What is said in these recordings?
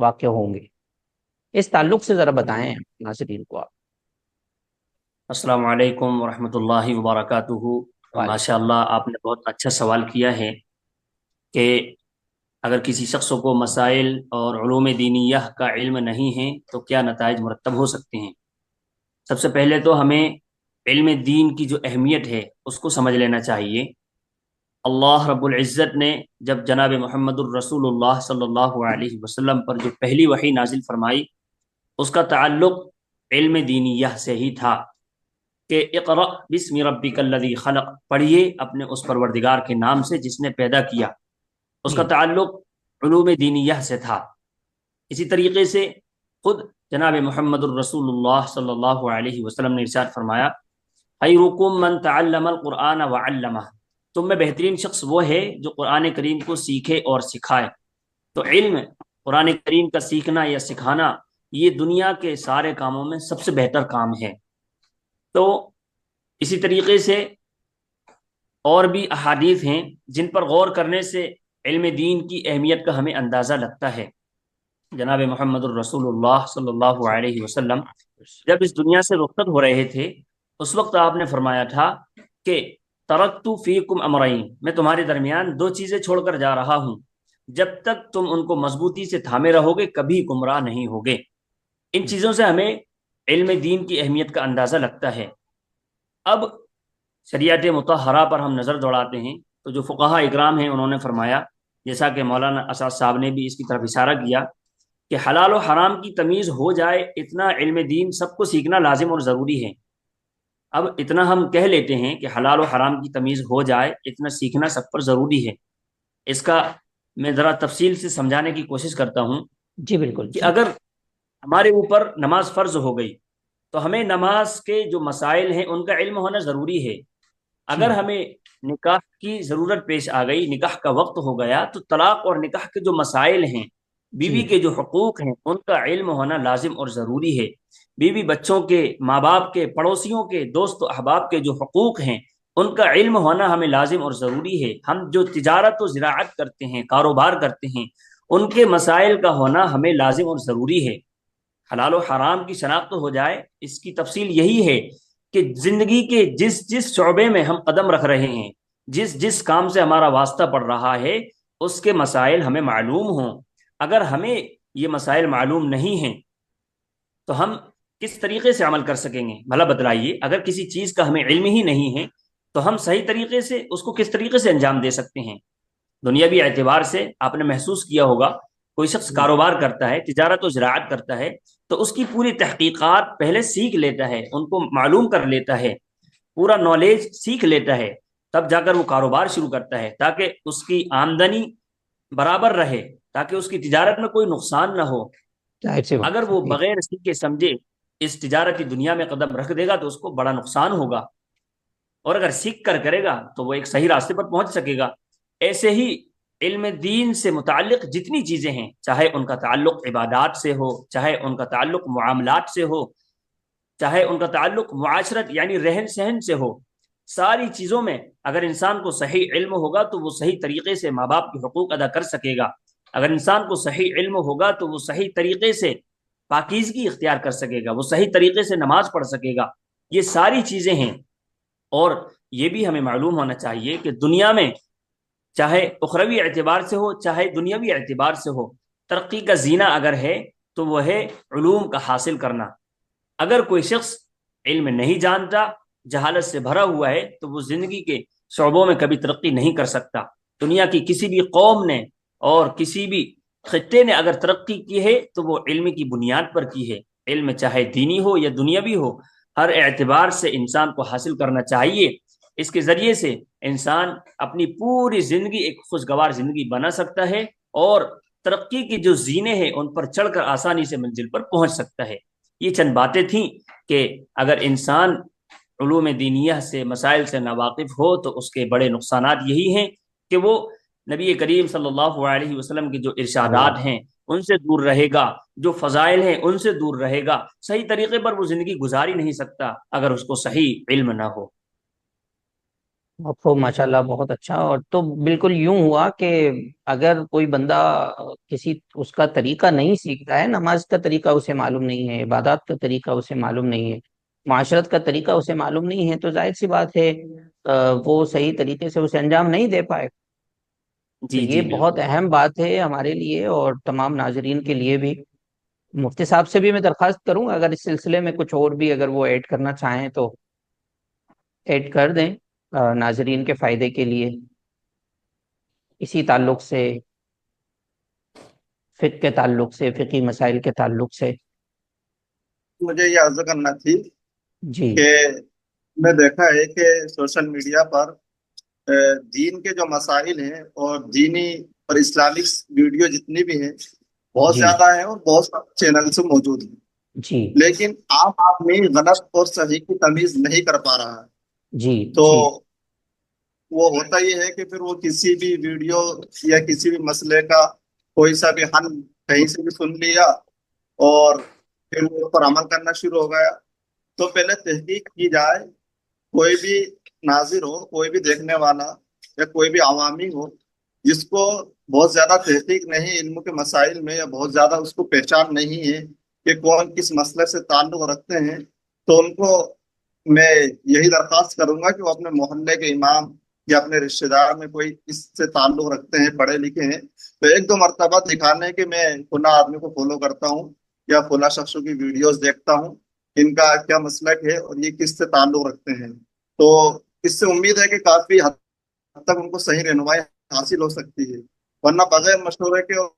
واقع ہوں گے. اس تعلق سے ذرا بتائیں ناظرین کو آپ. السلام علیکم ورحمۃ اللہ وبرکاتہ. والے ماشاء اللہ آپ نے بہت اچھا سوال کیا ہے کہ اگر کسی شخص کو مسائل اور علوم دینیہ کا علم نہیں ہے تو کیا نتائج مرتب ہو سکتے ہیں. سب سے پہلے تو ہمیں علم دین کی جو اہمیت ہے اس کو سمجھ لینا چاہیے. اللہ رب العزت نے جب جناب محمد الرسول اللہ صلی اللہ علیہ وسلم پر جو پہلی وحی نازل فرمائی اس کا تعلق علم دینیہ سے ہی تھا کہ اقرأ بسم ربک الذی خلق، پڑھیے اپنے اس پروردگار کے نام سے جس نے پیدا کیا. اس کا جی تعلق علوم دینیہ سے تھا. اسی طریقے سے خود جناب محمد الرسول اللہ صلی اللہ علیہ وسلم نے ارشاد فرمایا خیرکم من تعلم القرآن وعلمہ، تم میں بہترین شخص وہ ہے جو قرآن کریم کو سیکھے اور سکھائے. تو علم، قرآن کریم کا سیکھنا یا سکھانا، یہ دنیا کے سارے کاموں میں سب سے بہتر کام ہے. تو اسی طریقے سے اور بھی احادیث ہیں جن پر غور کرنے سے علم دین کی اہمیت کا ہمیں اندازہ لگتا ہے. جناب محمد الرسول اللہ صلی اللہ علیہ وسلم جب اس دنیا سے رخصت ہو رہے تھے اس وقت آپ نے فرمایا تھا کہ ترکت فیکم امرین، میں تمہارے درمیان دو چیزیں چھوڑ کر جا رہا ہوں، جب تک تم ان کو مضبوطی سے تھامے رہو گے کبھی گمراہ نہیں ہوگے. ان چیزوں سے ہمیں علم دین کی اہمیت کا اندازہ لگتا ہے. اب شریعت مطہرہ پر ہم نظر دوڑاتے ہیں تو جو فقہاء اکرام ہیں انہوں نے فرمایا، جیسا کہ مولانا اسد صاحب نے بھی اس کی طرف اشارہ کیا، کہ حلال و حرام کی تمیز ہو جائے اتنا علم دین سب کو سیکھنا لازم اور ضروری ہے. اب اتنا ہم کہہ لیتے ہیں کہ حلال و حرام کی تمیز ہو جائے اتنا سیکھنا سب پر ضروری ہے. اس کا میں ذرا تفصیل سے سمجھانے کی کوشش کرتا ہوں جی بالکل. کہ اگر ہمارے اوپر نماز فرض ہو گئی تو ہمیں نماز کے جو مسائل ہیں ان کا علم ہونا ضروری ہے. اگر ہمیں نکاح کی ضرورت پیش آ گئی، نکاح کا وقت ہو گیا، تو طلاق اور نکاح کے جو مسائل ہیں، بیوی کے جو حقوق ہیں، ان کا علم ہونا لازم اور ضروری ہے. بیوی بچوں کے، ماں باپ کے، پڑوسیوں کے، دوست و احباب کے جو حقوق ہیں ان کا علم ہونا ہمیں لازم اور ضروری ہے. ہم جو تجارت و زراعت کرتے ہیں، کاروبار کرتے ہیں، ان کے مسائل کا ہونا ہمیں لازم اور ضروری ہے. حلال و حرام کی شناخت ہو جائے، اس کی تفصیل یہی ہے کہ زندگی کے جس جس شعبے میں ہم قدم رکھ رہے ہیں، جس جس کام سے ہمارا واسطہ پڑ رہا ہے، اس کے مسائل ہمیں معلوم ہوں. اگر ہمیں یہ مسائل معلوم نہیں ہیں تو ہم کس طریقے سے عمل کر سکیں گے؟ بھلا بتلائیے. اگر کسی چیز کا ہمیں علم ہی نہیں ہے تو ہم صحیح طریقے سے اس کو کس طریقے سے انجام دے سکتے ہیں؟ دنیاوی اعتبار سے آپ نے محسوس کیا ہوگا، کوئی شخص کاروبار کرتا ہے، تجارت و زراعت کرتا ہے، تو اس کی پوری تحقیقات پہلے سیکھ لیتا ہے، ان کو معلوم کر لیتا ہے، پورا نالج سیکھ لیتا ہے، تب جا کر وہ کاروبار شروع کرتا ہے تاکہ اس کی آمدنی برابر رہے، تاکہ اس کی تجارت میں کوئی نقصان نہ ہو. اگر وہ بغیر سیکھے سمجھے اس تجارتی دنیا میں قدم رکھ دے گا تو اس کو بڑا نقصان ہوگا، اور اگر سیکھ کر کرے گا تو وہ ایک صحیح راستے پر پہنچ سکے گا. ایسے ہی علم دین سے متعلق جتنی چیزیں ہیں، چاہے ان کا تعلق عبادات سے ہو، چاہے ان کا تعلق معاملات سے ہو، چاہے ان کا تعلق معاشرت یعنی رہن سہن سے ہو، ساری چیزوں میں اگر انسان کو صحیح علم ہوگا تو وہ صحیح طریقے سے ماں باپ کے حقوق ادا کر سکے گا. اگر انسان کو صحیح علم ہوگا تو وہ صحیح طریقے سے پاکیزگی اختیار کر سکے گا، وہ صحیح طریقے سے نماز پڑھ سکے گا. یہ ساری چیزیں ہیں. اور یہ بھی ہمیں معلوم ہونا چاہیے کہ دنیا میں چاہے اخروی اعتبار سے ہو چاہے دنیاوی اعتبار سے ہو، ترقی کا زینہ اگر ہے تو وہ ہے علوم کا حاصل کرنا. اگر کوئی شخص علم نہیں جانتا، جہالت سے بھرا ہوا ہے، تو وہ زندگی کے شعبوں میں کبھی ترقی نہیں کر سکتا. دنیا کی کسی بھی قوم نے اور کسی بھی خطے نے اگر ترقی کی ہے تو وہ علم کی بنیاد پر کی ہے. علم چاہے دینی ہو یا دنیاوی ہو، ہر اعتبار سے انسان کو حاصل کرنا چاہیے. اس کے ذریعے سے انسان اپنی پوری زندگی ایک خوشگوار زندگی بنا سکتا ہے اور ترقی کی جو زینے ہیں ان پر چڑھ کر آسانی سے منزل پر پہنچ سکتا ہے. یہ چند باتیں تھیں کہ اگر انسان علوم دینیہ سے، مسائل سے ناواقف ہو تو اس کے بڑے نقصانات یہی ہیں کہ وہ نبی کریم صلی اللہ علیہ وسلم کے جو ارشادات ہیں ان سے دور رہے گا، جو فضائل ہیں ان سے دور رہے گا. صحیح طریقے پر وہ زندگی گزار ہی نہیں سکتا اگر اس کو صحیح علم نہ ہو. خوب ماشاءاللہ، بہت اچھا۔ اور تو بالکل یوں ہوا کہ اگر کوئی بندہ کسی اس کا طریقہ نہیں سیکھتا ہے، نماز کا طریقہ اسے معلوم نہیں ہے، عبادات کا طریقہ اسے معلوم نہیں ہے، معاشرت کا طریقہ اسے معلوم نہیں ہے، تو ظاہر سی بات ہے وہ صحیح طریقے سے اسے انجام نہیں دے پائے۔ تو جی یہ جی بہت بالکل۔ اہم بات ہے ہمارے لیے اور تمام ناظرین کے لیے بھی۔ مفتی صاحب سے بھی میں درخواست کروں گا اگر اس سلسلے میں کچھ اور بھی اگر وہ ایڈ کرنا چاہیں تو ایڈ کر دیں، ناظرین کے فائدے کے لیے، اسی تعلق سے، فقہ کے تعلق سے، فقہی مسائل کے تعلق سے۔ مجھے یہ عرض کرنا تھی جی کہ میں دیکھا ہے کہ سوشل میڈیا پر دین کے جو مسائل ہیں اور دینی اور اسلامک ویڈیو جتنی بھی ہیں بہت جی زیادہ ہیں اور بہت سارے چینل سے موجود ہیں، جی لیکن عام آدمی غلط اور صحیح کی تمیز نہیں کر پا رہا ہے۔ جی تو جی وہ ہوتا یہ ہے کہ پھر وہ کسی بھی ویڈیو یا کسی بھی مسئلے کا کوئی سا بھی حل کہیں سے بھی سن لیا اور پھر وہ اس پر عمل کرنا شروع ہو گیا۔ تو پہلے تحقیق کی جائے، کوئی بھی ناظر ہو، کوئی بھی دیکھنے والا یا کوئی بھی عوامی ہو جس کو بہت زیادہ تحقیق نہیں علم کے مسائل میں یا بہت زیادہ اس کو پہچان نہیں ہے کہ کون کس مسئلے سے تعلق رکھتے ہیں، تو ان کو میں یہی درخواست کروں گا کہ وہ اپنے محلے کے امام یا اپنے رشتے دار میں کوئی اس سے تعلق رکھتے ہیں، پڑھے لکھے ہیں، تو ایک دو مرتبہ دکھانے کہ میں فلاں آدمی کو فالو کرتا ہوں یا فلاں شخصوں کی ویڈیوز دیکھتا ہوں، ان کا کیا مسلک ہے اور یہ کس سے تعلق رکھتے ہیں، تو اس سے امید ہے کہ کافی حد تک ان کو صحیح رہنمائی حاصل ہو سکتی ہے۔ ورنہ بغیر مشورے کے اور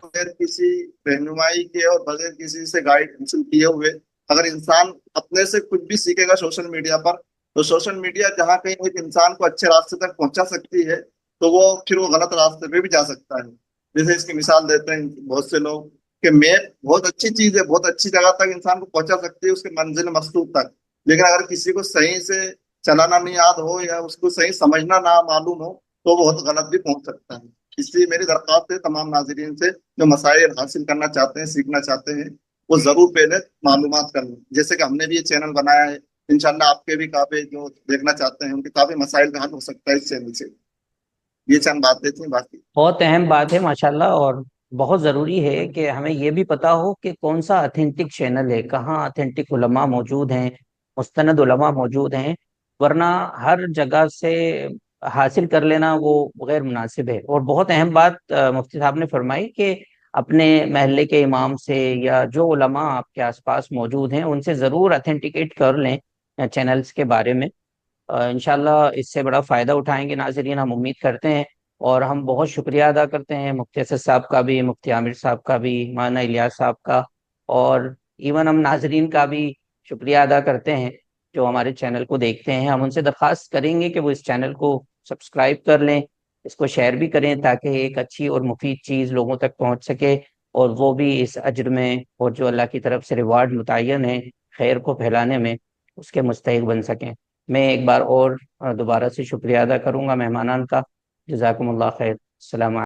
بغیر کسی رہنمائی کے اور بغیر کسی سے گائیڈ حاصل کیے ہوئے اگر انسان اپنے سے کچھ بھی سیکھے گا سوشل میڈیا پر، تو سوشل میڈیا جہاں کہیں ایک انسان کو اچھے راستے تک پہنچا سکتی ہے تو وہ غلط راستے پہ بھی جا سکتا ہے۔ جیسے اس کی مثال دیتے ہیں بہت سے لوگ کہ میپ بہت اچھی چیز ہے، بہت اچھی جگہ تک انسان کو پہنچا سکتی ہے، اس کے منزل مقصود تک، لیکن اگر کسی کو صحیح سے چلانا نہیں یاد ہو یا اس کو صحیح سمجھنا نہ معلوم ہو تو وہ بہت غلط بھی پہنچ سکتا ہے۔ اس لیے میری درخواست ہے تمام ناظرین سے جو مسائل حاصل کرنا چاہتے ہیں، سیکھنا چاہتے ہیں، وہ ضرور پہلے معلومات کر لیں۔ جیسے کہ ہم نے بھی یہ چینل بنایا ہے، انشاءاللہ آپ کے بھی کافی جو دیکھنا چاہتے ہیں ان کے کافی مسائل کا حل ہو سکتا ہے اس چینل سے۔ یہ چند باتیں تھیں، باقی بہت اہم بات ہے ماشاءاللہ، اور بہت ضروری ہے کہ ہمیں یہ بھی پتا ہو کہ کون سا اتھینٹک چینل ہے، کہاں اتھینٹک علماء موجود ہیں، مستند علماء موجود ہیں، ورنہ ہر جگہ سے حاصل کر لینا وہ غیر مناسب ہے۔ اور بہت اہم بات مفتی صاحب نے فرمائی کہ اپنے محلے کے امام سے یا جو علماء آپ کے آس پاس موجود ہیں ان سے ضرور اتھینٹیکیٹ کر لیں چینلز کے بارے میں۔ انشاءاللہ اس سے بڑا فائدہ اٹھائیں گے ناظرین، ہم امید کرتے ہیں۔ اور ہم بہت شکریہ ادا کرتے ہیں مفتی اسد صاحب کا بھی، مفتی عامر صاحب کا بھی، مولانا الیاس صاحب کا، اور ایون ہم ناظرین کا بھی شکریہ ادا کرتے ہیں جو ہمارے چینل کو دیکھتے ہیں۔ ہم ان سے درخواست کریں گے کہ وہ اس چینل کو سبسکرائب کر لیں، اس کو شیئر بھی کریں تاکہ ایک اچھی اور مفید چیز لوگوں تک پہنچ سکے اور وہ بھی اس اجر میں اور جو اللہ کی طرف سے ریوارڈ متعین ہے خیر کو پھیلانے میں اس کے مستحق بن سکیں۔ میں ایک بار اور دوبارہ سے شکریہ ادا کروں گا مہمانان کا۔ جزاکم اللہ خیر، السلام علیکم۔